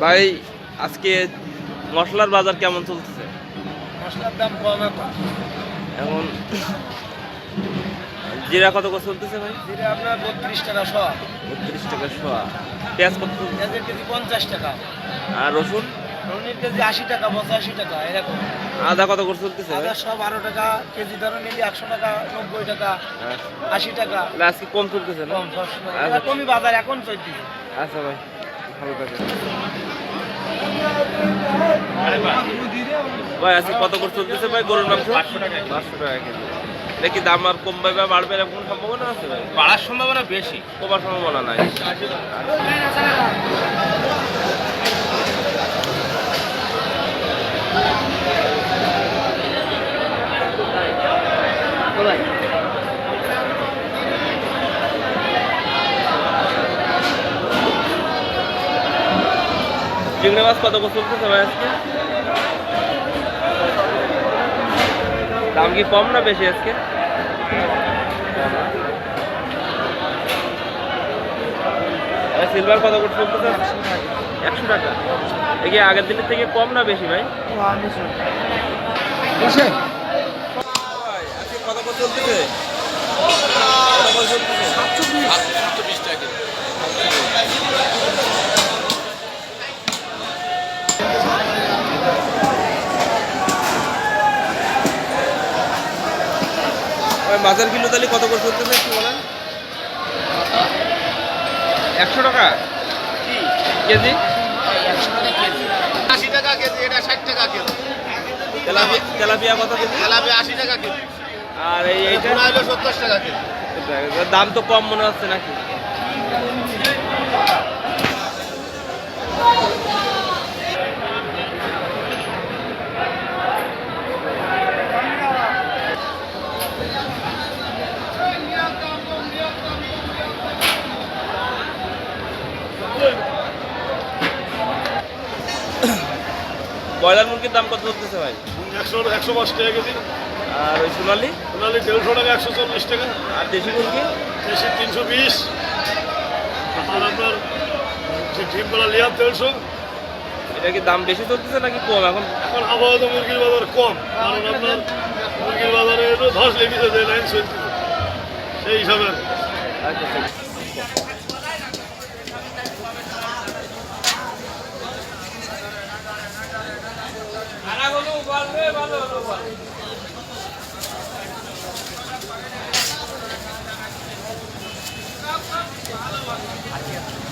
ভাই আজকে মশলার বাজার কেমন চলতেছে? মশলার দাম কম এখন জিরা কত করে চলতেছে ভাই? জিরা আপনার 32 টাকা শোয়া। 32 টাকা শোয়া। পেঁয়াজ কত? পেঁয়াজের কেজি 50 টাকা। আর রসুন? রসুনের কেজি 80 টাকা 85 টাকা এরকম। আদা কত করে চলতেছে? আদা সব 12 টাকা কেজি, ধরুন নিলে 100 টাকা 90 টাকা 80 টাকা। আজকে কম চলতেছে না? কম সবসময় এরকমই বাজার এখন চলতেছে। আচ্ছা ভাই ভালো থাকে ভাই। আজকে কত করে চলতেছে ভাই গরুর মাংস? 500 টাকা। 500 টাকা কেজি। এটা কি দাম আর কমবে বা বাড়বে এরকম সম্ভাবনা আছে ভাই? বাড়ার সম্ভাবনা বেশি, কমার সম্ভাবনা নাই। চিংড়ি মাছ কত করে চলতেছে ভাই আজকে? দাম কি কম না বেশি আজকে? সিলভার কত করে চলতেছে? 100 টাকা। এই কি আগের দিনের থেকে কম না বেশি ভাই? আজকে কত করে চলতেছে? কত করে চলতেছে? 720 টাকা। মাছের কিলো তাহলে কত করে চলতেছে একটু বলেন? 100 টাকা কেজি। 100 টাকা কেজি, 80 টাকা কেজি, এটা 60 টাকা কেজি। তেলাপিয়া কত কেজি? তেলাপিয়া 80 টাকা কেজি। আর এইটা হলো 70 টাকা কেজি। দাম তো কম মনে হচ্ছে নাকি? ব্রয়লার মুরগির দাম কত চলতেছে ভাই? 150 টাকা কেজি। আর ওই সোনালি? সোনালি 150 টাকা, 140 টাকা। আর দেশি মুরগি? দেশি 320। আর আপনার ডিমগুলা লিয়ার 150। এটা কি দাম বেশি চলতেছে নাকি কম এখন? এখন আবহাওয়া মুরগির বাজার কম, কারণ আপনার মুরগির বাজারে ধস লেগেছে, যে লাইন চলতেছে সেই হিসাবে। আচ্ছা ঠিক।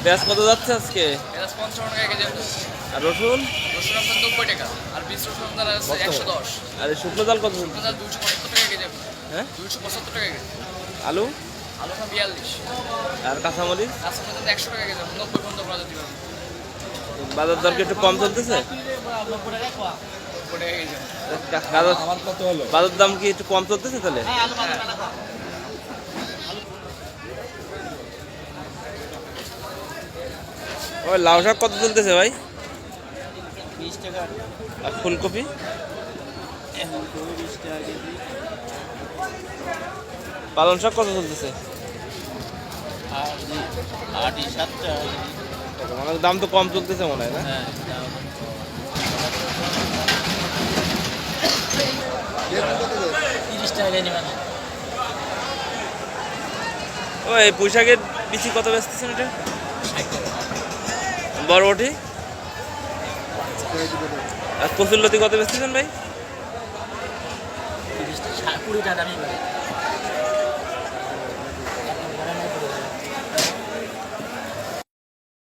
পেঁয়াজ কত যাচ্ছে আজকে? 55 টাকা কেজি। আর রসুন? রসুন আপনার 90 টাকা, আর 20 রসুন আপনার আছে 110। আর এই শুকনো জাল কত চলছে? আপনার 275 টাকা কেজি। হ্যাঁ 275 টাকা কেজি। আলু? আলু না 42। আর কাঁচামরিচ? কাঁচা মরিচ 100 টাকা কেজি, 90 বন্ধ করা দিবেন। বাজার দর কি একটু কম চলতেছে? 90 টাকা কেজি। আমার কত হলো? বাজার দাম কি একটু কম চলতেছে তাহলে? ওই লাউ শাক কত চলতেছে ভাই? 20 টাকা। আর ফুলকপি? 20 টাকা কেজি। পালং শাক কত চলতেছে? 7 টাকা। মানে দাম তো কম চলতেছে মনে হয় না? হ্যাঁ, 30 টাকা কেজি মানে। ওই পুঁই শাকের বিচি কত বেচতেছেন এটা? বরবটি? আর কচুর লতি কত বেচতেছেন ভাই? 20 টাকা 20 টাকা দামি।